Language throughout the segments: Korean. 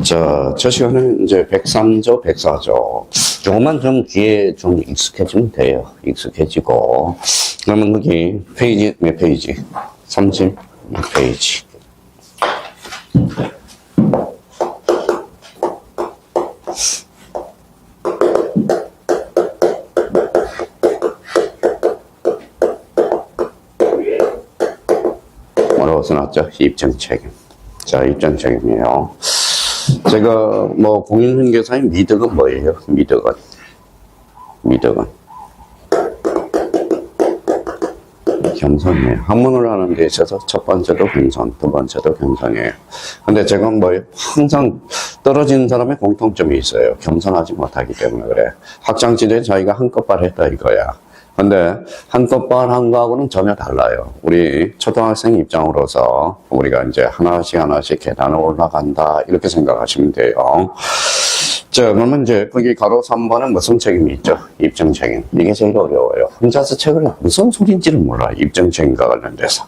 자, 저 시간은 이제 103조, 104조. 조금만 좀 귀에 좀 익숙해지면 돼요. 익숙해지고. 그러면 여기 페이지, 몇 페이지? 36페이지. 뭐라고 써놨죠? 입증책임. 자, 입증책임이에요. 제가 뭐 공인중개사의 미덕은 뭐예요? 미덕은 겸손이에요. 학문을 하는 데 있어서 첫 번째도 겸손, 두 번째도 겸손이에요. 근데 제가 뭐예요? 항상 떨어지는 사람의 공통점이 있어요. 겸손하지 못하기 때문에 그래. 학창시절에 자기가 한껏발 했다 이거야. 근데 한껏발 한 거하고는 전혀 달라요. 우리 초등학생 입장으로서 우리가 이제 하나씩 계단을 올라간다 이렇게 생각하시면 돼요. 자, 그러면 이제 거기 가로 3번은 무슨 책임이 있죠? 입증 책임. 이게 제일 어려워요. 혼자서 책을 무슨 소리인지를 몰라. 입증 책임과 관련돼서.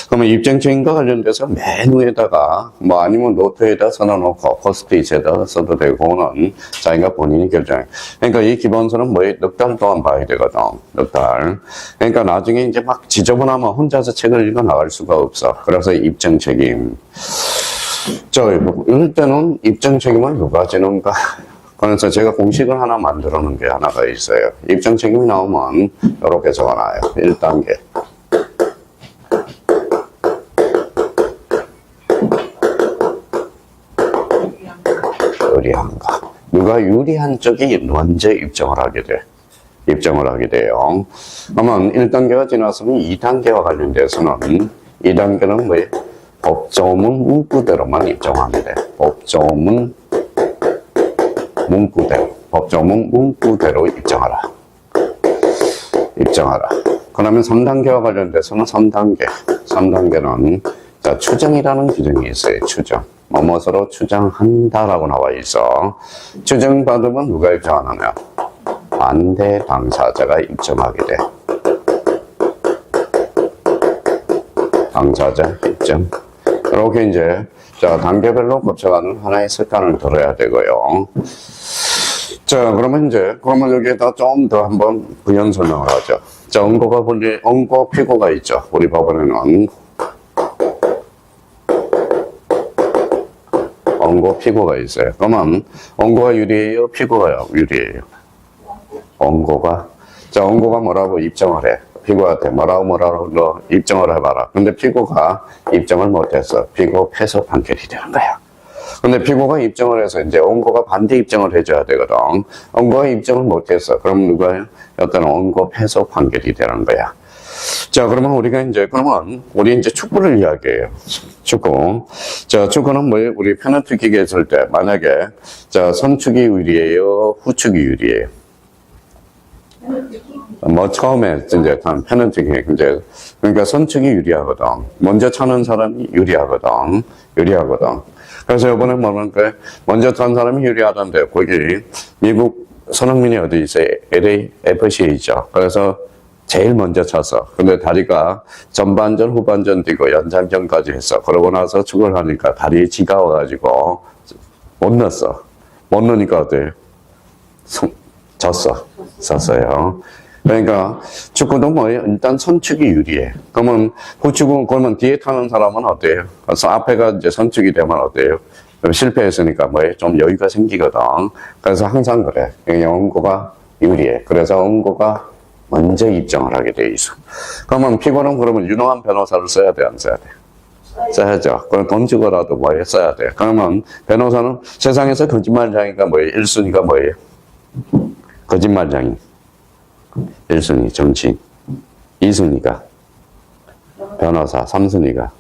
그러면 입증 책임과 관련돼서 맨 위에다가 뭐 아니면 노트에다 써놓고 포스트잇에다 써도 되고는 자기가 본인이 결정해. 그러니까 이 기본서는 뭐에 넉 달 동안 봐야 되거든. 넉 달. 그러니까 나중에 이제 막 지저분하면 혼자서 책을 읽어 나갈 수가 없어. 그래서 입증 책임. 이럴 때는 입증 책임을 누가 지는가? 그래서 제가 공식을 하나 만들어 놓은 게 하나가 있어요. 입증 책임이 나오면 이렇게 적어놔요. 1단계. 유리한가? 누가 유리한 쪽이 먼저 입증을 하게 돼. 입증을 하게 돼요. 그러면 1단계가 지났으면 2단계와 관련돼서는 2단계는 뭐예요? 법조문 문구대로만 입증하면 돼. 법조문 문구대로. 법조문 문구대로 입증하라. 입증하라. 그러면 3단계와 관련돼서는 3단계는 자, 추정이라는 규정이 있어요. 추정. 뭐뭐서로 추정한다라고 나와 있어. 추정받으면 누가 입증하느냐? 반대 당사자가 입증하게 돼. 당사자 입증. 이렇게 이제 자 단계별로 거쳐가는 하나의 습관을 들어야 되고요. 자 그러면 여기에다 좀 더 한번 부연 설명을 하죠. 자 원고 피고가 있죠. 우리 법원에는 원고 피고가 있어요. 그러면 원고가 유리해요, 피고가 유리해요? 원고가 뭐라고 입증을 해? 피고한테 뭐라고 너 입증을 해봐라. 근데 피고가 입증을 못했어. 피고 패소 판결이 되는 거야. 근데 피고가 입증을 해서 이제 원고가 반대 입증을 해줘야 되거든. 원고가 입증을 못했어. 그럼 누가요? 어떤 원고 패소 판결이 되는 거야. 자, 그러면 우리 이제 축구를 이야기해요. 축구. 자, 축구는 뭐예요? 우리 페널티킥 했을 때 만약에 자, 선축이 유리해요? 후축이 유리해요? 뭐 처음에 이제 페널티킥 이제 그러니까 선축이 유리하거든. 먼저 차는 사람이 유리하거든. 그래서 이번에 뭐는 먼저 찬 사람이 유리하던데 거기 미국 손흥민이 어디 있어요? LAFC에 있죠. 그래서 제일 먼저 찼어. 근데 다리가 전반전 후반전 뛰고 연장전까지 했어. 그러고 나서 축구를 하니까 다리에 지가 와가지고 못 넣었어. 못 넣으니까 어때요? 졌어요. 그러니까 축구도 뭐예요? 일단 선축이 유리해. 그러면 그러면 뒤에 타는 사람은 어때요? 그래서 앞에가 이제 선축이 되면 어때요? 그럼 실패했으니까 뭐예요? 좀 여유가 생기거든. 그래서 항상 그래. 원고가 유리해. 그래서 원고가 먼저 입증을 하게 돼 있어. 그러면 피고는 그러면 유능한 변호사를 써야 돼, 안 써야 돼? 써야죠. 그럼 돈 주고라도 뭐예요? 써야 돼. 그러면 변호사는 세상에서 거짓말쟁이가 뭐예요? 1순위가 뭐예요? 거짓말쟁이 1순위 정치인, 2순위가 변호사, 3순위가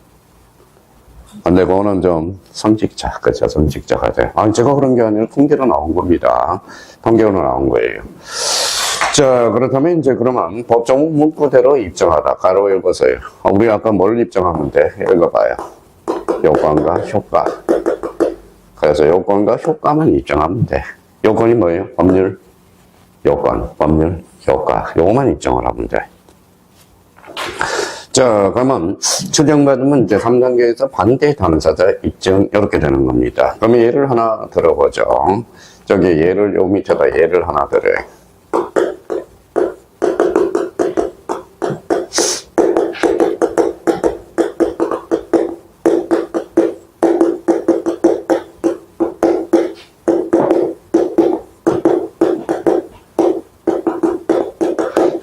근데 그거는 좀 성직자, 그렇죠? 성직자가 돼. 제가 그런 게 아니라 통계로 나온 겁니다. 통계로 나온 거예요. 자, 그렇다면 이제 그러면 법정 문구대로 입증하다. 가로 읽으세요. 우리 아까 뭘 입증하면 돼? 읽어봐요. 요건과 효과. 그래서 요건과 효과만 입증하면 돼. 요건이 뭐예요? 법률, 요건, 법률, 효과. 요거만 입증을 하면 돼. 자, 그러면 추정받으면 이제 3단계에서 반대 당사자 입증 이렇게 되는 겁니다. 그러면 예를 하나 들어보죠. 저기 예를 요 밑에다 예를 하나 들어요.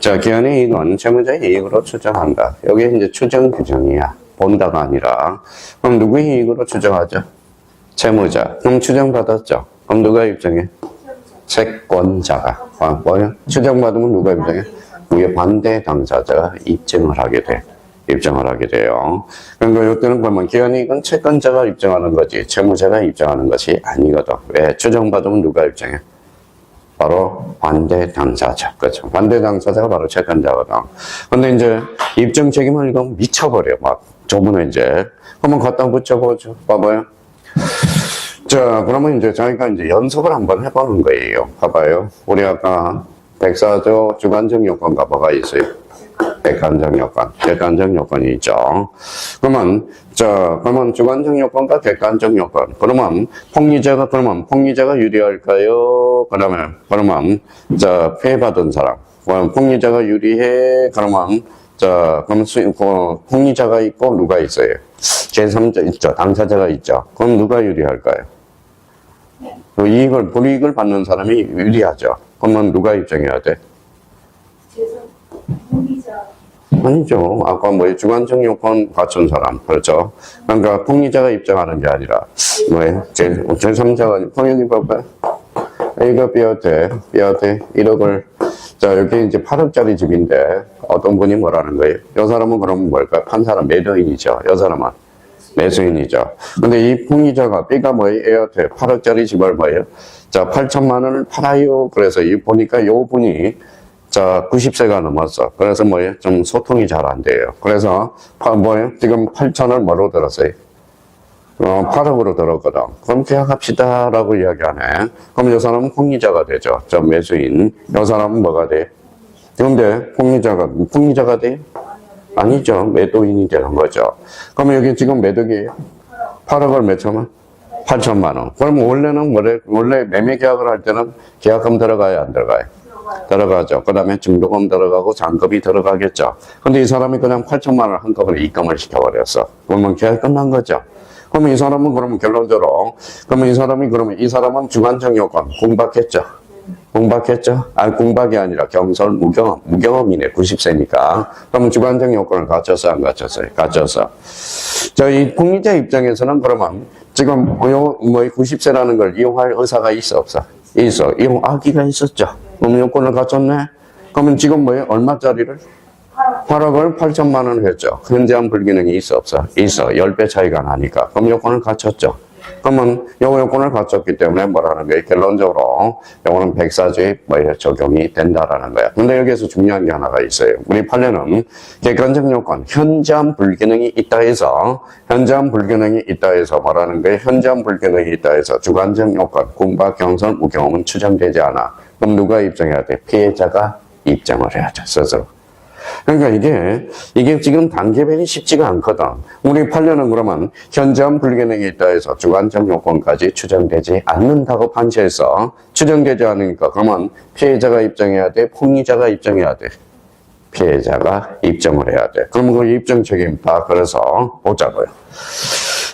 자, 기한의 이익은 채무자의 이익으로 추정한다. 여기 이제 추정 규정이야. 본다가 아니라. 그럼 누구의 이익으로 추정하죠? 채무자. 그럼 추정받았죠? 그럼 누가 입증해? 채권자가. 뭐야? 추정받으면 누가 입증해? 위에 반대 당사자가 입증을 하게 돼. 입증을 하게 돼요. 그러니까 이때는 그러면 기한의 이익은 채권자가 입증하는 거지. 채무자가 입증하는 것이 아니거든. 왜? 추정받으면 누가 입증해? 바로 반대 당사자. 그렇죠. 반대 당사자가 바로 채권자거든. 근데 이제 입증 책임을 이거 미쳐버려. 막 저번에 이제 한번 갖다 붙여보죠. 봐봐요. 자, 그러면 이제 저희가 이제 연습을 한번 해보는 거예요. 봐봐요. 우리 아까 백사조 주관적 요건가 뭐가 있어요? 객관적 요건. 객관적 요건이 있죠. 그러면 그러면 주관적 요건과 객관적 요건. 그러면 폭리자가 유리할까요? 그러면 피해받은 사람. 그럼 폭리자가 유리해. 그러면 폭리자가 있고 누가 있어요? 제3자 있죠. 당사자가 있죠. 그럼 누가 유리할까요? 불이익을 받는 사람이 유리하죠. 그러면 누가 입증해야 돼? 아니죠. 아까 주관적 요건 갖춘 사람. 그렇죠. 그러니까 폭리자가 입증하는 게 아니라, 제3자가, 여기 봐봐요. A가 B한테 1억을, 자, 여기 이제 8억짜리 집인데, 어떤 분이 뭐라는 거예요? 이 사람은 그러면 뭘까요? 판 사람 매도인이죠. 이 사람은 매수인이죠. 근데 이 폭리자가 B가 A한테 8억짜리 집을 자, 8천만 원을 팔아요. 그래서 보니까 요 분이 90세가 넘었어. 그래서 좀 소통이 잘 안 돼요. 그래서, 지금 8천을 뭐로 들었어요? 8억으로 들었거든. 그럼 계약합시다. 라고 이야기하네. 그럼 이 사람은 폭리자가 되죠. 저 매수인. 이 사람은 뭐가 돼? 그런데 폭리자가 돼? 아니죠. 매도인이 되는 거죠. 그럼 여기 지금 매도기예요? 8억을 몇 천만? 8천만 원. 그럼 원래 매매 계약을 할 때는 계약금 들어가요? 안 들어가요? 들어가죠. 그 다음에 증도금 들어가고 잔금이 들어가겠죠. 근데 이 사람이 그냥 8천만 원을 한꺼번에 입금을 시켜버렸어. 그러면 계약 끝난 거죠. 그러면 이 사람은 결론적으로, 이 사람은 주관적 요건, 공박했죠. 공박이 아니라 경설, 무경험이네. 90세니까. 그러면 주관적 요건을 갖췄어, 안 갖췄어요? 갖췄어. 자, 이 폭리자 입장에서는 그러면 지금 90세라는 걸 이용할 의사가 있어, 없어? 있어. 이용하기가 있었죠. 그럼 요건을 갖췄네? 그러면 지금 얼마짜리를? 8억을 8천만 원을 했죠. 현재한 불기능이 있어, 없어? 있어. 10배 차이가 나니까. 그럼 요건을 갖췄죠. 그러면 요건을 갖췄기 때문에 뭐라는 거예요? 결론적으로 요거는 백사주의 적용이 된다라는 거야. 근데 여기에서 중요한 게 하나가 있어요. 우리 판례는 객관적 요건, 현저한 불기능이 있다 해서 뭐라는 거예요? 현저한 불기능이 있다 해서 주관적 요건, 공박, 경설, 무경험은 추정되지 않아. 그럼 누가 입증해야 돼? 피해자가 입증을 해야죠, 스스로. 그러니까 이게 지금 단계별이 쉽지가 않거든. 우리 판례는 그러면 현저한 불기능이 있다 해서 주관적 요건까지 추정되지 않는다고 판시해서 추정되지 않으니까 그러면 피해자가 입증해야 돼? 폭리자가 입증해야 돼? 피해자가 입증을 해야 돼. 그러면 그 입증 책임 다 그래서 보자고요.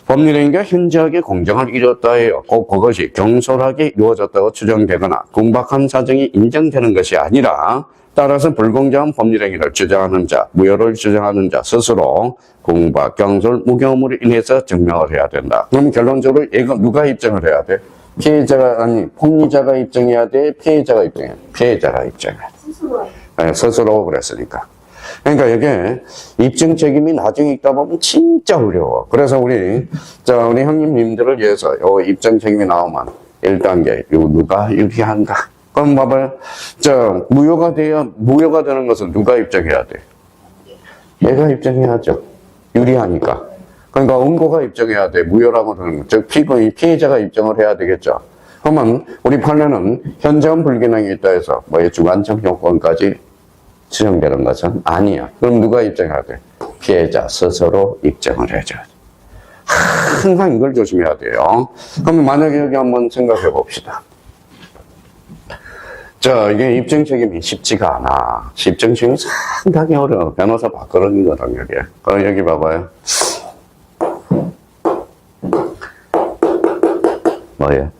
법률행위가 현저하게 공정을 이뤘다 해요. 꼭 그것이 경솔하게 이루어졌다고 추정되거나 공박한 사정이 인정되는 것이 아니라 따라서 불공정한 법률행위를 주장하는 자, 무효를 주장하는 자 스스로 공박, 경솔, 무경험으로 인해서 증명을 해야 된다. 그럼 결론적으로 이거 누가 입증을 해야 돼? 폭리자가 입증해야 돼? 피해자가 입증해야 돼? 피해자가 입증해야 돼. 스스로 그랬으니까. 그러니까 이게 입증 책임이 나중에 있다 보면 진짜 어려워. 그래서 우리 형님들을 위해서 요 입증 책임이 나오면 1단계, 누가 유리한가? 그럼 봐봐요. 무효가 되는 것은 누가 입증해야 돼? 얘가 입증해야죠. 유리하니까. 그러니까 응고가 입증해야 돼. 무효라고 하는 거. 즉, 피해자가 입증을 해야 되겠죠. 그러면 우리 판례는 현저한 불기능이 있다 해서 주관적 요건까지 추정되는 것은 아니야. 그럼 누가 입증해야 돼? 피해자 스스로 입증을 해줘야 돼. 항상 이걸 조심해야 돼요. 그럼 만약에 여기 한번 생각해 봅시다. 자, 이게 입증 책임이 쉽지가 않아. 입증 책임이 상당히 어려워. 변호사 밥그릇이거든, 여기. 그럼 여기 봐봐요. 뭐예요?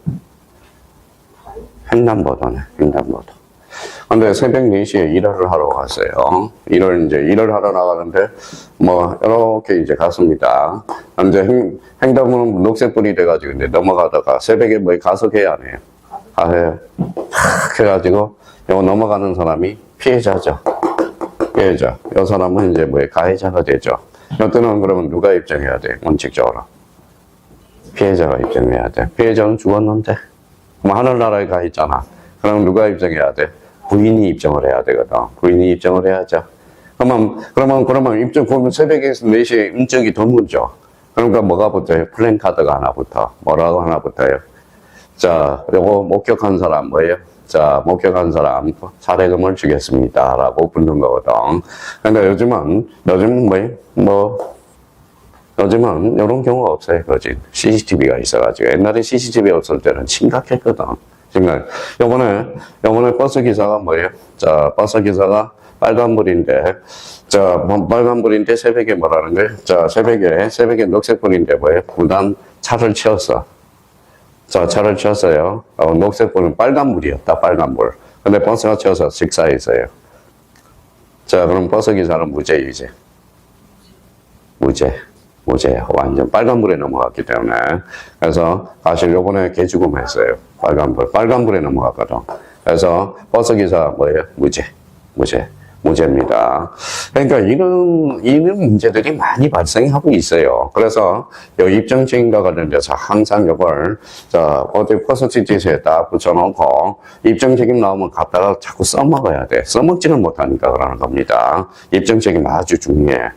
횡단보도네, 횡단보도. 근데 새벽 4시에 일을 하러 갔어요. 일을 하러 나가는데, 이렇게 이제 갔습니다. 이제 횡단보도는 녹색불이 돼가지고, 이제 넘어가다가 새벽에 가속해야 안 해요. 해요. 그래가지고, 이거 넘어가는 사람이 피해자죠. 피해자. 이 사람은 이제 가해자가 되죠. 이때는 그러면 누가 입증해야 돼? 원칙적으로. 피해자가 입증해야 돼. 피해자는 죽었는데. 그럼 하늘나라에 가 있잖아. 그럼 누가 입증해야 돼? 부인이 입증을 해야 되거든. 부인이 입증을 해야죠. 그러면 입증, 그러면 새벽에 4시에 인적이 드물죠. 그러니까 뭐가 붙어요? 플랜카드가 하나 붙어. 뭐라고 하나 붙어요? 자, 요거 목격한 사람 뭐예요? 자, 목격한 사람 사례금을 주겠습니다. 라고 붙는 거거든. 근데 요즘은 요즘은 이런 경우가 없어요. 그지? CCTV가 있어가지고. 옛날에 CCTV 없을 때는 심각했거든. 요번에 버스 기사가 뭐예요? 자, 버스 기사가 빨간불인데, 빨간불인데 새벽에 뭐라는 거예요? 자, 새벽에 녹색불인데 뭐예요? 무단 차를 치웠어. 자, 차를 치웠어요. 녹색불은 빨간불이었다, 빨간불. 근데 버스가 치워서 직사했어요. 자, 그럼 버스 기사는 무죄이지. 무죄야. 완전 빨간불에 넘어갔기 때문에. 그래서 사실 요번에 개죽음했어요. 빨간불에 넘어갔거든. 그래서 버스 기사 뭐예요? 무죄입니다. 그러니까 이런 문제들이 많이 발생하고 있어요. 그래서 이 입증책임과 관련돼서 항상 이걸 어디 포스트잇에 딱 붙여놓고 입증책임 나오면 갖다가 자꾸 써먹어야 돼. 써먹지는 못하니까 그러는 겁니다. 입증책임 아주 중요해.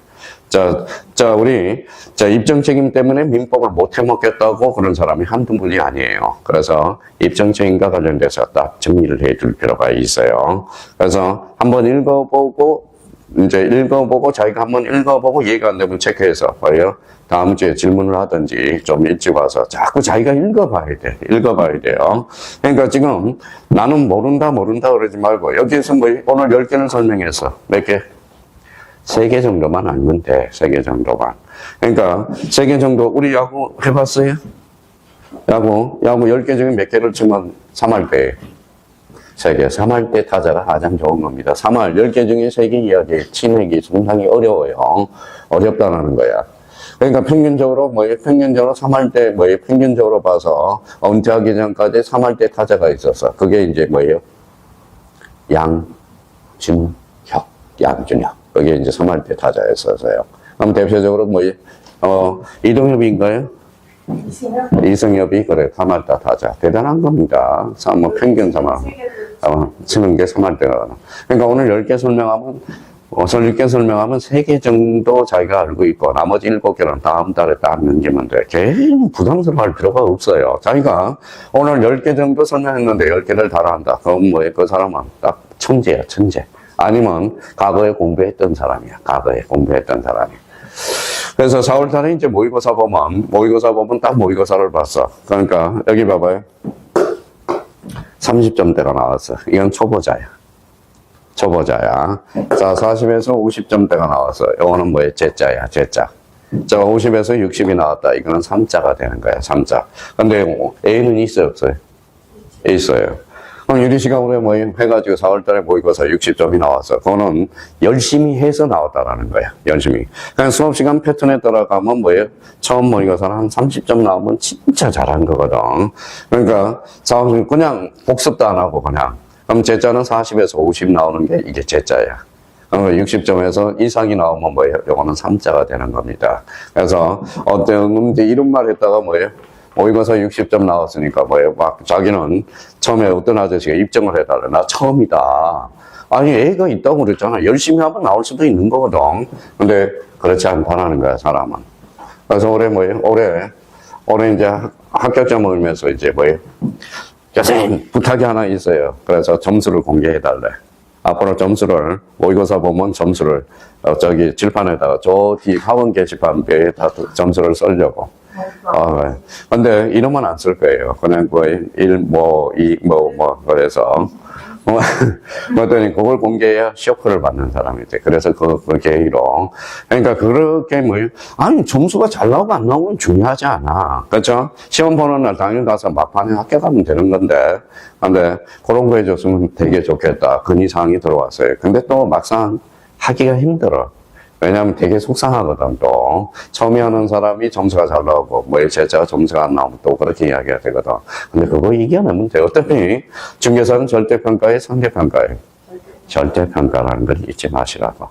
우리 입증 책임 때문에 민법을 못 해먹겠다고 그런 사람이 한두 분이 아니에요. 그래서 입증 책임과 관련돼서 딱 정리를 해줄 필요가 있어요. 그래서 한번 읽어보고 자기가 한번 읽어보고 이해가 안 되면 체크해서 봐요. 다음 주에 질문을 하든지 좀 일찍 와서 자꾸 자기가 읽어봐야 돼요. 그러니까 지금 나는 모른다 그러지 말고 여기에서 오늘 10개를 설명해서 몇 개? 3개 정도만 알면 돼. 3개 정도만. 그러니까 3개 정도 우리 야구 해봤어요? 야구 10개 중에 몇 개를 치면 3할배. 3개. 3할배 타자가 가장 좋은 겁니다. 10개 중에 3개 이야기 치내기 상당히 어려워요. 어렵다는 거야. 그러니까 평균적으로 3할때 평균적으로 봐서 은퇴하기 전까지 3할때 타자가 있었어. 그게 이제 양준혁. 그게 이제 3할때 타자였어서요. 그럼 대표적으로 이동엽인가요? 이승엽이 그래 3할때 타자. 대단한 겁니다. 평균 3할. 치는 게 3할때가. 그러니까 오늘 10개 설명하면 3개 정도 자기가 알고 있고 나머지 7개는 다음 달에 딱 넘기면 돼. 괜히 부담스러워할 필요가 없어요. 자기가 오늘 10개 정도 설명했는데 10개를 다 한다. 그럼 그 사람은 딱 천재야, 천재. 아니면 과거에 공부했던 사람이야. 그래서 4월달에 이제 모의고사 보면 딱 모의고사를 봤어. 그러니까 여기 봐봐요. 30점대가 나왔어. 이건 초보자야. 자, 40에서 50점대가 나왔어. 이거는 제자야, 제자. 자, 50에서 60이 나왔다. 이거는 3자가 되는 거야, 3자. 근데 A는 있어요, 없어요? 있어요. 그럼 유리시가 올해 해가지고 4월달에 모의고사 60점이 나왔어. 그거는 열심히 해서 나왔다라는 거야. 열심히. 그냥 수업시간 패턴에 따라가면 처음 모의고사는 한 30점 나오면 진짜 잘한 거거든. 그러니까 그냥 복습도 안 하고 그냥. 그럼 제자는 40에서 50 나오는 게 이게 제자야. 60점에서 이상이 나오면 요거는 3자가 되는 겁니다. 그래서 이런 말 했다가 모의고사 60점 나왔으니까 자기는 처음에 어떤 아저씨가 입증을 해달래. 나 처음이다. 아니, 애가 있다고 그랬잖아. 열심히 하면 나올 수도 있는 거거든. 근데 그렇지 않다는 거야, 사람은. 그래서 올해 이제 합격자 모이면서 이제 교수님, 부탁이 하나 있어요. 그래서 점수를 공개해달래. 앞으로 점수를, 모의고사 보면 점수를, 저기 질판에다가 저 뒤 학원 게시판에 다 점수를 쓰려고. 근데 이름은 안 쓸 거예요. 그냥 뭐, 1, 뭐, 2, 그래서. 그랬더니 그걸 공개해야 쇼크를 받는 사람이 돼. 그래서 그 계기로. 그러니까 그렇게 아니, 점수가 잘 나오고 안 나오면 중요하지 않아. 그렇죠? 시험 보는 날 당일 가서 막판에 합격하면 되는 건데. 근데 그런 거 해줬으면 되게 좋겠다. 건의사항이 들어왔어요. 근데 또 막상 하기가 힘들어. 왜냐면 되게 속상하거든, 또. 처음에 하는 사람이 점수가 잘 나오고, 제자가 점수가 안 나오면 또 그렇게 이야기가 되거든. 근데 그거 이겨내면 돼. 어차피, 중개사는 절대평가에 상대평가에. 절대평가라는 걸 잊지 마시라고.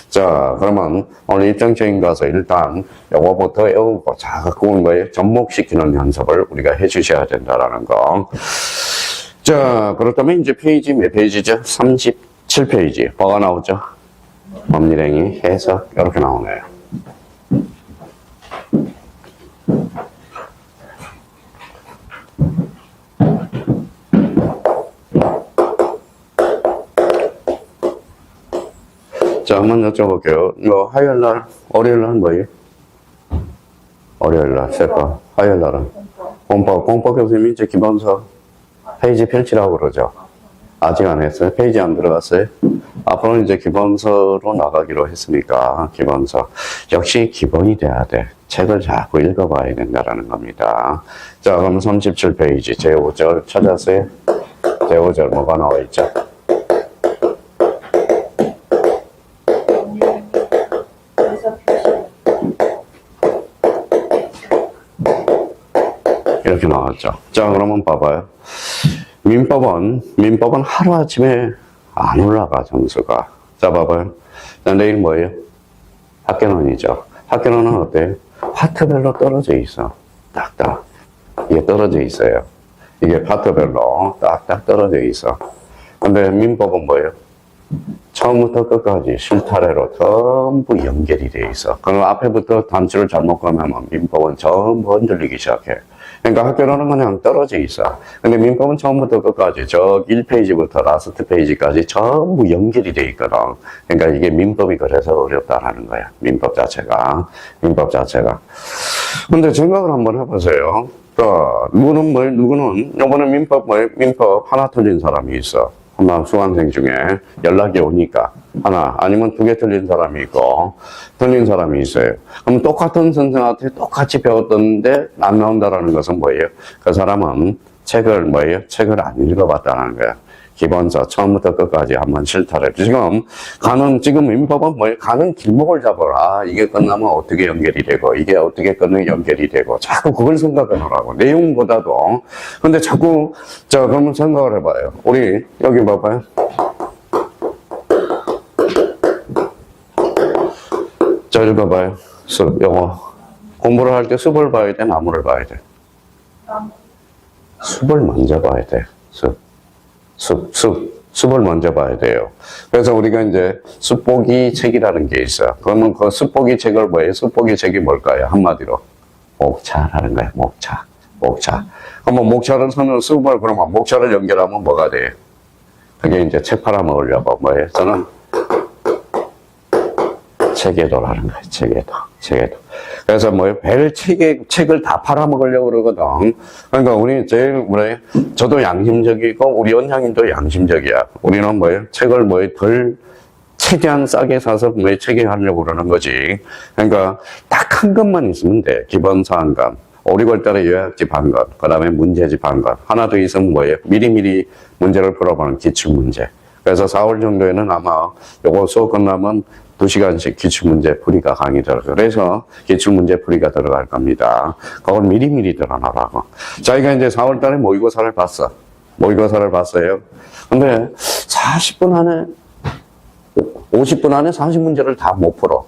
자, 그러면 오늘 입장적인 가서 일단 요거부터 외우고 자꾸 접목시키는 연습을 우리가 해 주셔야 된다라는 거. 자, 그렇다면 이제 페이지 몇 페이지죠? 37페이지. 뭐가 나오죠? 법률행위, 해석, 이렇게 나오네요. 자, 한번 여쭤볼게요. 화요일날, 월요일날 뭐예요? 월요일날, 세파. 화요일날은? 공법 교수님이 이제 기본서 페이지 펼치라고 그러죠. 아직 안 했어요? 페이지 안 들어갔어요? 앞으로는 이제 기본서로 나가기로 했으니까, 기본서. 역시 기본이 돼야 돼. 책을 자꾸 읽어봐야 된다라는 겁니다. 자, 그럼 37페이지, 제5절 찾았어요? 제5절 뭐가 나와 있죠? 이렇게 나왔죠. 자, 그러면 봐봐요. 민법은 하루아침에 안 올라가, 점수가. 자, 봐봐요. 자, 내일 뭐예요? 학교론이죠. 학교론은 어때요? 파트별로 떨어져 있어. 딱딱. 이게 떨어져 있어요. 이게 파트별로 딱딱 떨어져 있어. 근데 민법은 뭐예요? 처음부터 끝까지 실타래로 전부 연결이 돼 있어. 그럼 앞에부터 단추를 잘못 꺼내면 민법은 전부 흔들리기 시작해. 그러니까 학교로는 그냥 떨어져 있어. 근데 민법은 처음부터 끝까지 저 1페이지부터 라스트 페이지까지 전부 연결이 돼 있거든. 그러니까 이게 민법이 그래서 어렵다라는 거야. 민법 자체가. 근데 생각을 한번 해보세요. 누구는 요번에 민법 하나 틀린 사람이 있어. 아마 수강생 중에 연락이 오니까 하나 아니면 2개 틀린 사람이 있고 틀린 사람이 있어요. 그럼 똑같은 선생한테 똑같이 배웠던데 안 나온다라는 것은 뭐예요? 그 사람은 책을 안 읽어봤다는 거야. 기본서 처음부터 끝까지 한번 실타래. 지금 민법은 가는 길목을 잡아라. 이게 끝나면 어떻게 연결이 되고, 이게 어떻게 끝내 연결이 되고, 자꾸 그걸 생각하느라고. 내용보다도. 근데 자꾸, 그러면 생각을 해봐요. 우리, 여기 봐봐요. 자, 읽어봐요. 영어. 공부를 할 때 습을 봐야 돼, 나무를 봐야 돼? 습을 먼저 봐야 돼. 습을 먼저 봐야 돼요. 그래서 우리가 이제 습보기 책이라는 게 있어요. 그러면 그 습보기 책을 습보기 책이 뭘까요? 한마디로. 목차라는 거예요. 목차. 그러면 목차를 쓰는 습을 그러면 목차를 연결하면 뭐가 돼요? 그게 이제 책 팔아먹으려고 저는 책에도라는 거예요. 책에도. 그래서 책을 다 팔아먹으려고 그러거든. 그러니까 우리 저도 양심적이고, 우리 원장님도 양심적이야. 우리는 책을 최대한 싸게 사서 체계하려고 그러는 거지. 그러니까 딱 한 것만 있으면 돼. 기본서 한 것. 5, 6월 달에 요약집 한 것. 그 다음에 문제집 한 것. 하나 더 있으면 미리미리 문제를 풀어보는 기출문제. 그래서 4월 정도에는 아마 요거 수업 끝나면 2시간씩 기출문제 풀이가 강의 들어가요. 그래서 기출문제 풀이가 들어갈 겁니다. 그걸 미리미리 들어놔라고. 자기가 이제 4월 달에 모의고사를 봤어. 모의고사를 봤어요. 근데 40분 안에, 50분 안에 40문제를 다 못 풀어.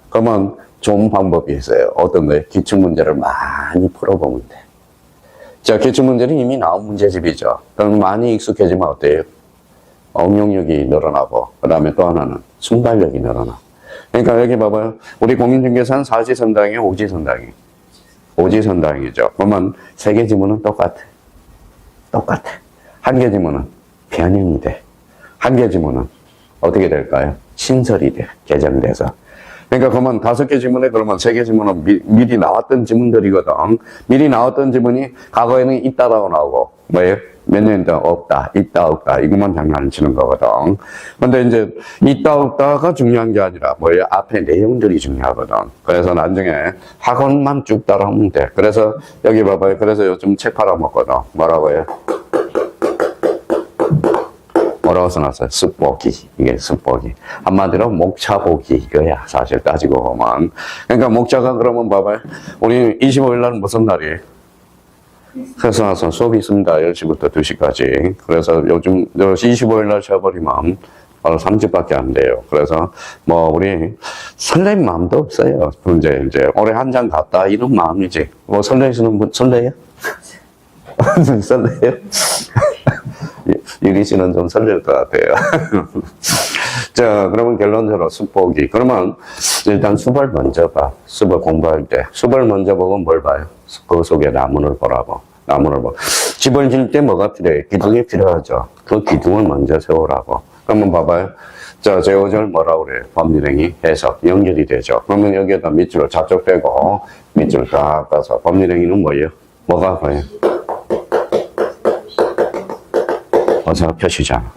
그러면 좋은 방법이 있어요. 어떤 거예요? 기출문제를 많이 풀어보면 돼. 자, 기출문제는 이미 나온 문제집이죠. 그럼 많이 익숙해지면 어때요? 응용력이 늘어나고, 그 다음에 또 하나는 순발력이 늘어나. 그러니까 여기 봐봐요. 우리 공인중개사는 사지선당이에요, 오지선당이에요? 오지선당이죠. 그러면 3개 지문은 똑같아. 한 개 지문은 변형이 돼. 한 개 지문은 어떻게 될까요? 신설이 돼. 개정돼서. 그러니까 그러면 5개 지문에 그러면 3개 지문은 미리 나왔던 지문들이거든. 미리 나왔던 지문이 과거에는 있다라고 나오고 뭐예요? 몇 년 있다 없다, 있다 없다 이것만 장난을 치는 거거든. 근데 이제 있다 없다가 중요한 게 아니라 뭐예요? 앞에 내용들이 중요하거든. 그래서 나중에 학원만 쭉 따라오면 돼. 그래서 여기 봐봐요. 그래서 요즘 책 팔아먹거든. 뭐라고요? 뭐라고 써놨어요? 습보기. 이게 습보기. 한마디로 목차보기 이거야. 사실 따지고 보면. 그러니까 목차가 그러면 봐봐요. 우리 25일 날은 무슨 날이에요? 회사에서 수업이 있습니다. 10시부터 2시까지. 그래서 요즘 25일 날 쉬어버리면 바로 3주밖에 안 돼요. 그래서 뭐 우리 설레는 마음도 없어요. 이제 올해 한 장 갔다 이런 마음이지. 뭐 설레시는 분 설레요? 설레요? 유리 씨는 좀 설렐 것 같아요. 자, 그러면 결론적으로 수보기. 그러면 일단 수벌 먼저 봐. 수벌 공부할 때. 수벌 먼저 보고 뭘 봐요? 그 속에 나무를 보라고. 나무를 봐. 집을 지을 때 뭐가 필요해? 기둥이 필요하죠. 그 기둥을 먼저 세우라고. 그러면 봐봐요. 자, 제5절 뭐라고 그래요? 법률행위 해석 연결이 되죠. 그러면 여기에다 밑줄을 좌쪽 빼고 밑줄을 딱 따서 법률행위는 뭐예요? 뭐가 봐요? 어사표시잖아.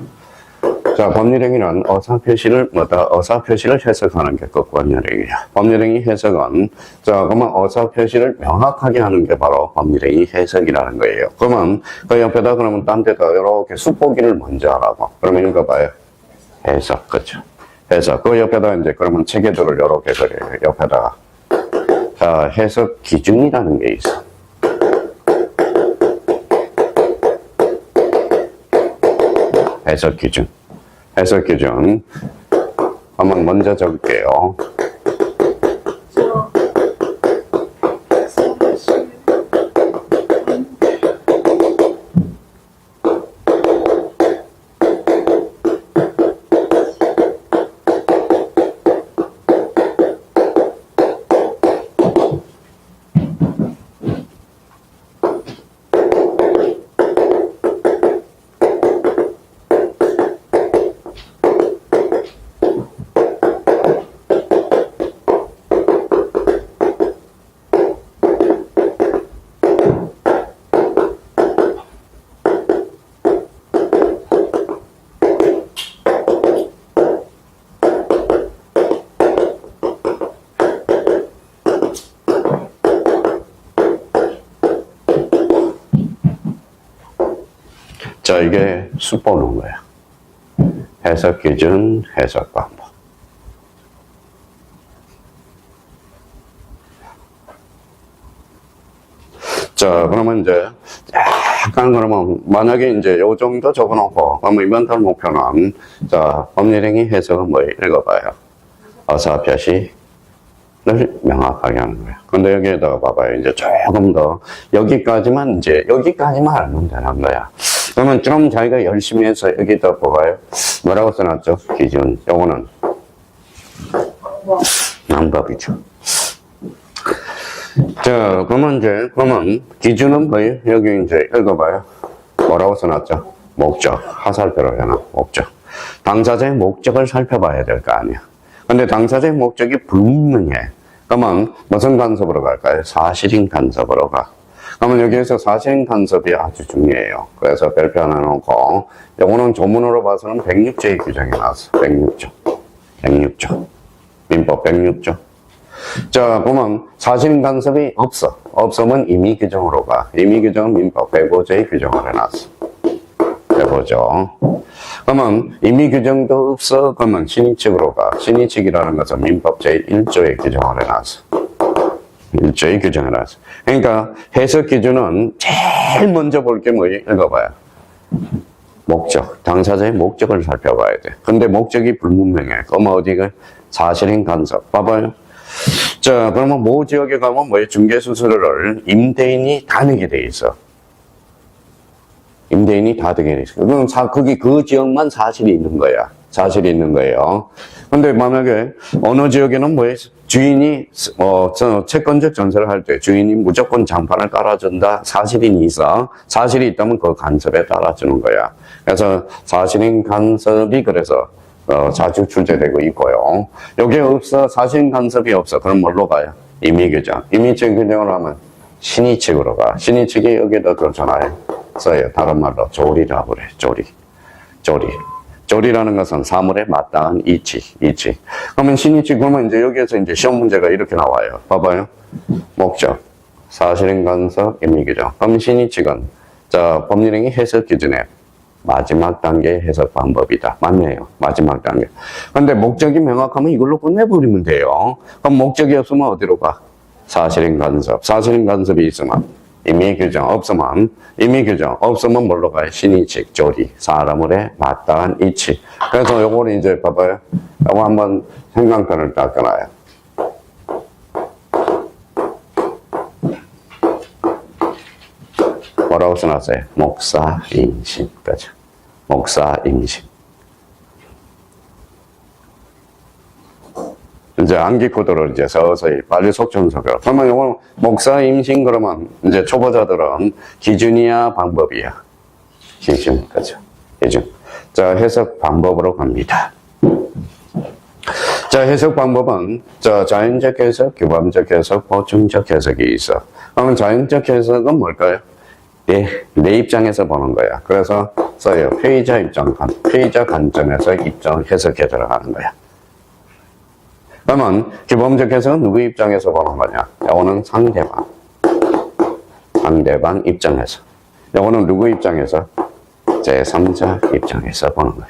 자, 법률행위는 어사표시를 어사표시를 해석하는 게 그 법률행위야. 법률행위 해석은 자, 그러면 어사표시를 명확하게 하는 게 바로 법률행위 해석이라는 거예요. 그러면 그 옆에다 그러면 딴 데다 이렇게 수보기를 먼저 하라고. 그러면 읽어봐요. 해석, 그렇죠? 해석. 그 옆에다 이제 그러면 체계도를 이렇게 그려요. 옆에다가 자, 해석 기준이라는 게 있어. 해석 기준. 해석 기준. 한번 먼저 적을게요. 자, 이게 수보는 거야. 해석 기준, 해석 방법. 자, 그러면 이제 약간 그러면 만약에 이제 요 정도 적어놓고 그러면 이번 달 목표는 자, 법률행위 해석은 뭐 읽어봐요. 어사표시를 명확하게 하는 거야. 근데 여기에다가 봐봐요. 이제 조금 더 여기까지만 알면 되는 거야. 그러면 좀 자기가 열심히 해서 여기다 봐봐요. 뭐라고 써놨죠? 기준. 요거는 방법이죠. 자, 그러면 기준은 뭐예요? 여기 이제 읽어봐요. 뭐라고 써놨죠? 목적. 하살표로 해놔. 목적. 당사자의 목적을 살펴봐야 될 거 아니야. 근데 당사자의 목적이 불분명해. 그러면 무슨 간섭으로 갈까요? 사실인 간섭으로 가. 그러면 여기에서 사실인 간섭이 아주 중요해요. 그래서 별표 하나 놓고, 요거는 조문으로 봐서는 106조의 규정이 나왔어. 106조. 민법 106조. 자, 그러면 사실인 간섭이 없어. 없으면 임의 규정으로 가. 임의 규정은 민법 105조의 규정을 해놨어. 105조. 그러면 임의 규정도 없어. 그러면 신의칙으로 가. 신의칙이라는 것은 민법 제1조의 규정을 해놨어. 1조의 규정을 해놨어. 그러니까 해석 기준은 제일 먼저 볼 게 뭐예요? 읽어봐요. 목적. 당사자의 목적을 살펴봐야 돼. 근데 목적이 불분명해. 그러면 어디가? 사실인 간섭. 봐봐요. 자, 그러면 모 지역에 가면 뭐예요? 중개수수료를 임대인이 다 내게 돼 있어. 임대인이 다 되게 돼 있어. 그럼 거기 그 지역만 사실이 있는 거야. 사실이 있는 거예요. 근데 만약에 어느 지역에는 뭐예요? 주인이, 채권적 전세를 할 때 주인이 무조건 장판을 깔아준다. 사실인 이상, 사실이 있다면 그 간섭에 따라주는 거야. 그래서 사실인 간섭이 그래서, 자주 출제되고 있고요. 여기에 없어, 사실인 간섭이 없어. 그럼 뭘로 가요? 임의규정. 임의적 규정을 하면 신의칙으로 가. 신의칙이 여기다 그렇잖아요. 써요. 다른 말로 조리라고 그래. 조리. 조리라는 것은 사물에 마땅한 이치. 그러면 신의칙, 그러면 이제 여기에서 이제 시험 문제가 이렇게 나와요. 봐봐요. 목적, 사실인 간섭, 임의규정. 그럼 신의칙은, 자, 법률행위 해석 기준의 마지막 단계의 해석 방법이다. 맞네요. 마지막 단계. 근데 목적이 명확하면 이걸로 끝내버리면 돼요. 그럼 목적이 없으면 어디로 가? 사실인 간섭. 사실인 간섭이 있으면 임의규정 없으면 뭘로 가요? 신의칙, 조리. 사람의 마땅한 이치. 그래서 요거는 이제 봐봐요. 요거 한번 생강편을 닦아놔요. 뭐라고 써놨어요? 목사임신. 그죠? 목사임신. 이제 암기 코드를 이제 서서히 빨리 속전속결. 그러면 이거 목사임신 그러면 이제 초보자들은 기준이야, 방법이야? 기준. 그죠? 기준. 자, 해석 방법으로 갑니다. 자, 해석 방법은, 자, 자연적 해석, 규범적 해석, 보충적 해석이 있어. 그러면 자연적 해석은 뭘까요? 내 입장에서 보는 거야. 그래서 써요. 피의자 관점에서 해석해 들어가는 거야. 그러면 규범적 해석은 누구 입장에서 보는 거냐? 이거는 상대방 입장에서. 이거는 누구 입장에서? 제3자 입장에서 보는 거야.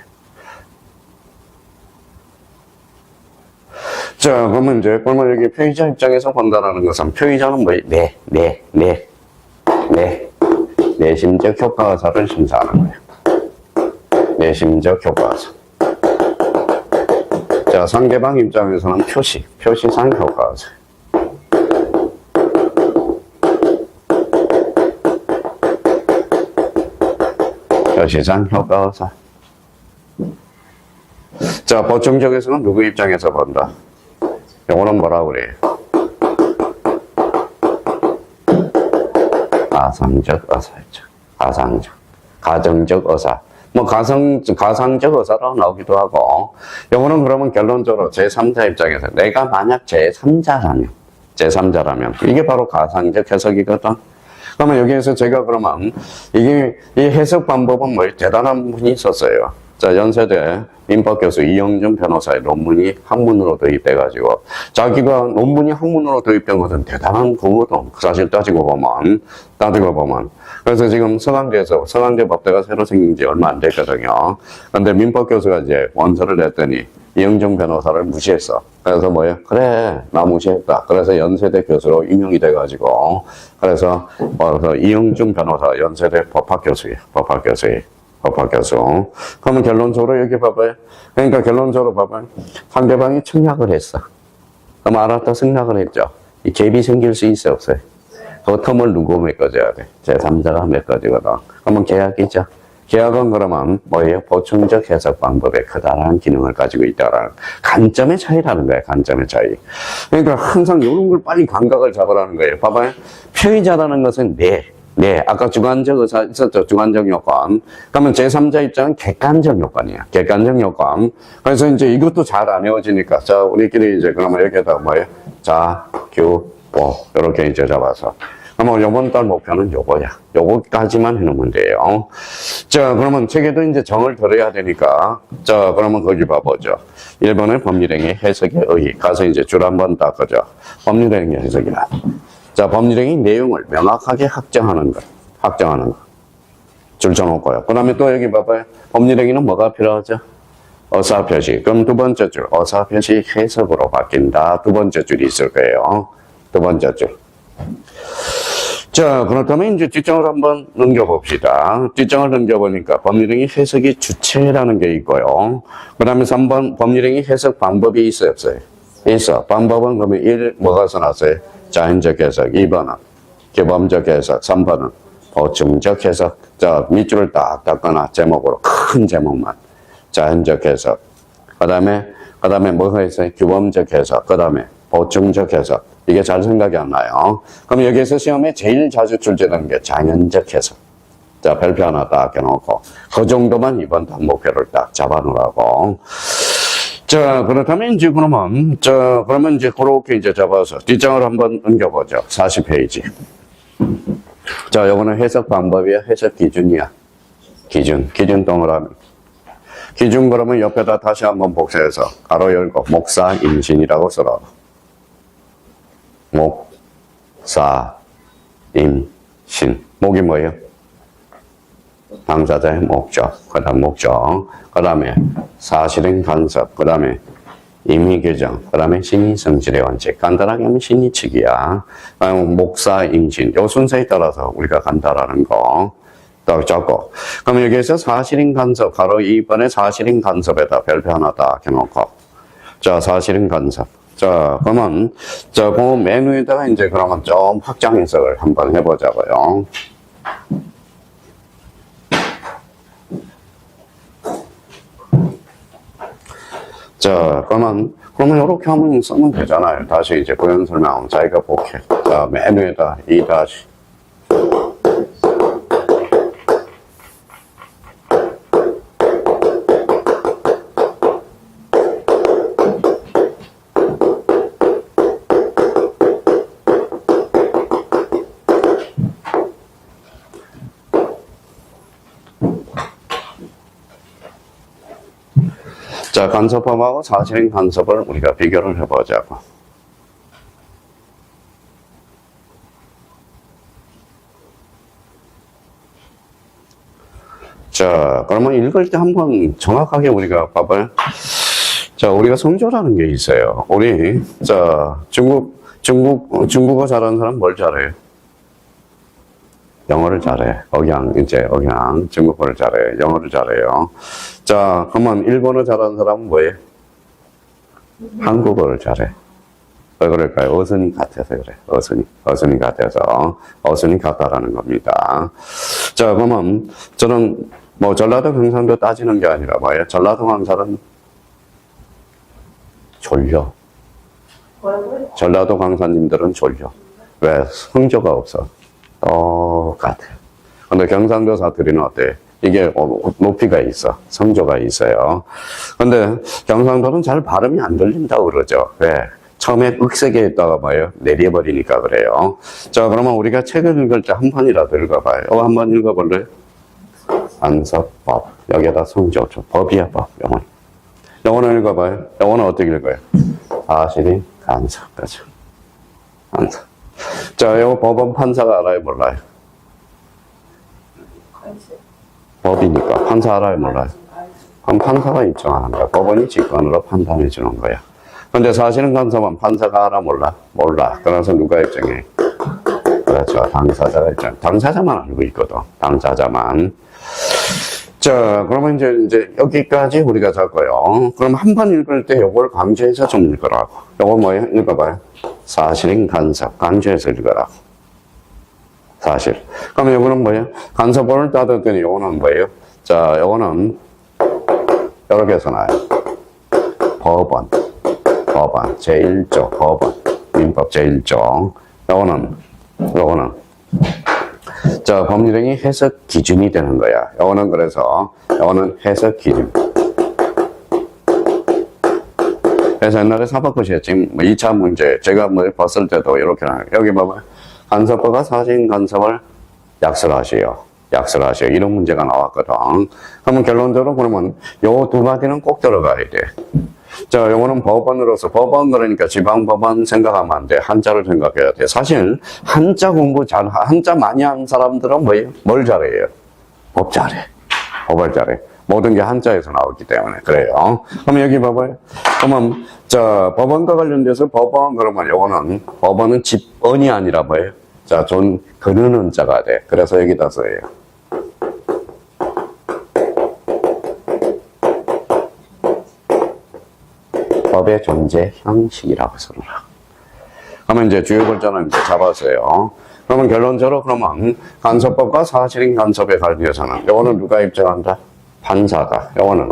자, 그러면 여기 피의자 입장에서 본다라는 것은 피의자는 뭐, 내심적 효과사를 심사하는 거예요. 내심적 효과사. 자, 상대방 입장에서는 표시상 효과사. 표시상 효과사. 자, 보충적에서는 누구 입장에서 본다? 요거는 뭐라고 그래요? 가상적 의사죠. 가정적 의사. 뭐 가상적 의사로 나오기도 하고, 요거는 그러면 결론적으로 제3자 입장에서 내가 만약 제3자라면 이게 바로 가상적 해석이거든. 그러면 여기에서 제가 그러면 이 해석 방법은 뭐 대단한 분이 있었어요. 자, 연세대 민법교수 이영준 변호사의 논문이 한문으로 도입돼가지고, 자기가 논문이 한문으로 도입된 것은 대단한 거거든. 사실 따지고 보면. 그래서 지금 서강대 법대가 새로 생긴 지 얼마 안 됐거든요. 근데 민법교수가 이제 원서를 냈더니 이영준 변호사를 무시했어. 그래서 뭐예요? 그래, 나 무시했다. 그래서 연세대 교수로 임용이 돼가지고, 그래서 이영준 변호사 연세대 법학교수예요. 그러면 결론적으로 여기 봐봐요. 그러니까 결론적으로 봐봐요. 상대방이 청약을 했어. 그럼 알았다 승낙을 했죠. 이 갭이 생길 수 있어, 없어요? 그 텀을 누구 메꿔줘야 돼? 제3자가 메꿔주거든. 그러면 계약이죠. 계약은 그러면 뭐예요? 보충적 해석 방법에 커다란 기능을 가지고 있다라는 관점의 차이라는 거예요. 관점의 차이. 그러니까 항상 이런 걸 빨리 감각을 잡으라는 거예요. 봐봐요. 피의자라는 것은 아까 주관적 의사 있었죠. 주관적 요건. 그러면 제3자 입장은 객관적 요건이야. 객관적 요건. 그래서 이제 이것도 잘 안 외워지니까. 자, 우리끼리 이제 그러면 여기에다 뭐예요? 자, 규, 보. 이렇게 이제 잡아서. 그러면 요번 달 목표는 요거야. 요거까지만 해놓으면 돼요. 자, 그러면 책에도 이제 정을 들어야 되니까. 자, 그러면 거기 봐보죠. 1번의 법률행위 해석의 의의. 가서 이제 줄 한번 닦아줘. 법률행위 해석이라. 자, 법률행위 내용을 명확하게 확정하는 것. 줄 쳐놓고요. 그 다음에 또 여기 봐봐요. 법률행위는 뭐가 필요하죠? 어사표시. 그럼 두 번째 줄. 어사표시 해석으로 바뀐다. 두 번째 줄이 있을 거예요. 두 번째 줄. 자, 그렇다면 이제 뒷장을 한번 넘겨봅시다. 뒷장을 넘겨보니까 법률행위 해석이 주체라는 게 있고요. 그 다음에 3번 법률행위 해석 방법이 있어요, 없어요? 있어. 방법은 그러면 1, 뭐가 써놨어요? 자연적 해석. 2번은 규범적 해석. 3번은 보충적 해석. 자, 밑줄을 딱 닦거나 제목으로 큰 제목만. 자연적 해석. 그 다음에 뭐가 있어요? 규범적 해석. 그 다음에 보충적 해석. 이게 잘 생각이 안 나요. 그럼 여기에서 시험에 제일 자주 출제되는 게 자연적 해석. 자, 별표 하나 딱 해놓고 그 정도만 이번 단목표를 딱 잡아놓으라고. 자, 그렇다면 이제 그러면 이제 그렇게 이제 잡아서 뒷장을 한번 옮겨보죠. 40페이지. 자, 요거는 해석 방법이야, 해석 기준이야. 기준 동그라미. 기준 그러면 옆에다 다시 한번 복사해서 가로 열고 목사 임신이라고 써라. 목사 임신. 목이 뭐예요? 당사자의 목적, 그 다음 목적, 그 다음에 사실행 간섭, 그 다음에 임의 규정, 그 다음에 신의 성질의 원칙. 간단하게 하면 신의 측이야. 목사 임신. 요 순서에 따라서 우리가 간다라는 거 딱 적고. 그럼 여기에서 사실행 간섭, 가로 2번에 사실행 간섭에다 별표 하나 딱 해놓고. 자, 사실행 간섭. 자, 그러면, 자, 그 메뉴에다가 이제 그러면 좀 확장 해석을 한번 해보자고요. 자, 그러면 이렇게 하면 쓰면 되잖아요. 다시 이제 부연 설명, 자기가 복해. 자, 메뉴에다 2 다시. 자, 간섭법하고 사실행 간섭을 우리가 비교를 해보자고. 자, 그러면 읽을 때 한번 정확하게 우리가 봐봐요. 자, 우리가 성조라는 게 있어요. 우리, 자, 중국어 잘하는 사람 뭘 잘해요? 영어를 잘해. 억양, 중국어를 잘해. 영어를 잘해요. 자, 그러면 일본어 잘하는 사람은 뭐예요? 한국어를 잘해. 왜 그럴까요? 어순이 같아서 그래. 어순이 같아서. 어순이 같다라는 겁니다. 자, 그러면 저는 뭐 전라도 경상도 따지는 게 아니라 뭐예요? 전라도 강사는 졸려. 전라도 강사님들은 졸려. 왜? 성조가 없어. 똑같아요. 근데 경상도 사투리는 어때? 이게 높이가 있어. 성조가 있어요. 근데 경상도는 잘 발음이 안 들린다고 그러죠. 왜? 처음에 억세게 했다가 봐요. 내려버리니까 그래요. 자, 그러면 우리가 책을 읽을 때 한 번이라도 읽어봐요. 한번 읽어볼래요? 간섭법. 여기에다 성조. 법이야, 법. 영어는 읽어봐요. 영어는 어떻게 읽어요? 사실이 간섭. 그죠? 간섭. 자, 이거 법원 판사가 알아요, 몰라요? 법이니까 판사 알아요, 몰라요? 그럼 판사가 입증하는 거야. 법원이 직권으로 판단해 주는 거야. 근데 사실은 간섭은 판사가 알아, 몰라? 몰라. 그래서 누가 입증해? 그렇죠. 당사자가 입증. 당사자만 알고 있거든. 당사자만. 자, 그러면 이제 여기까지 우리가 잡고요. 그럼 한 번 읽을 때 요걸 강조해서 좀 읽으라고. 요거 뭐예요? 읽어봐요. 사실인 간섭. 강조해서 읽으라고. 사실. 그러면 요거는 뭐예요? 간섭본을 따졌더니 요거는 뭐예요? 자, 요거는 이렇게 해서 나와요. 법원. 제1조 법원. 민법 제1조. 요거는 자, 법률행위 해석 기준이 되는 거야. 요거는 그래서 요거는 해석 기준. 그래서 옛날에 사법고시에 지금 2차 문제 제가 봤을 때도 이렇게 나와요. 여기 봐봐요. 간섭법과 사실인 간섭을 약설하시오. 이런 문제가 나왔거든. 그러면 결론적으로 그러면 요 두 가지는 꼭 들어가야 돼. 자, 요거는 법원으로서, 법원 그러니까 지방법원 생각하면 안 돼. 한자를 생각해야 돼. 사실, 한자 많이 한 사람들은 뭐예요? 뭘 잘해요? 법 잘해. 법을 잘해. 모든 게 한자에서 나오기 때문에. 그래요. 그럼 여기 봐봐요. 그러면, 자, 법원과 관련돼서 법원 그러면 요거는, 법원은 집언이 아니라 뭐예요? 자, 그르는 자가 돼. 그래서 여기다 써요. 법의 존재 형식이라고 써놓으라. 그러면 이제 주요 글자는 이제 잡았어요. 그러면 결론적으로 그러면 간섭법과 사실인 간섭에 관련해서는 요거는 누가 입증한다? 판사가. 요거는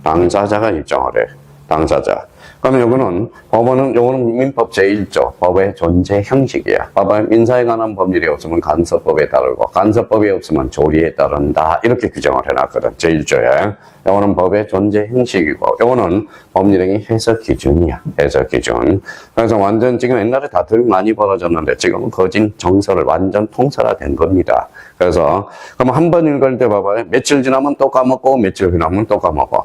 당사자가 입증을 해. 당사자. 그러면 요거는 법원은 요거는 민법 제1조 법의 존재 형식이야. 봐봐, 민사에 관한 법률이 없으면 간섭법에 따르고 간섭법이 없으면 조리에 따른다 이렇게 규정을 해놨거든. 제1조에. 요거는 법의 존재 형식이고 요거는 법률행위 해석 기준이야. 해석 기준. 그래서 완전 지금 옛날에 다툼이 많이 벌어졌는데 지금은 거진 정설을 완전 통설화된 겁니다. 그래서 그럼 한 번 읽을 때 봐봐요. 며칠 지나면 또 까먹고 며칠 지나면 또 까먹고.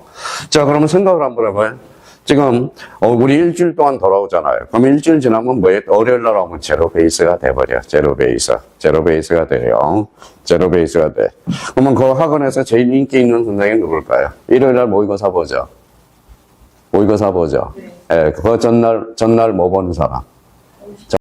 자, 그러면 생각을 한번 해봐요. 지금 우리 일주일 동안 돌아오잖아요. 그럼 일주일 지나면 뭐예요? 월요일 날 오면 제로 베이스가 돼버려. 제로 베이스가 돼요. 제로 베이스가 돼. 그러면 그 학원에서 제일 인기 있는 선생님이 누굴까요? 일요일 날 모의고사 보죠. 모의고사 보죠. 네. 그 전날 뭐 보는 사람?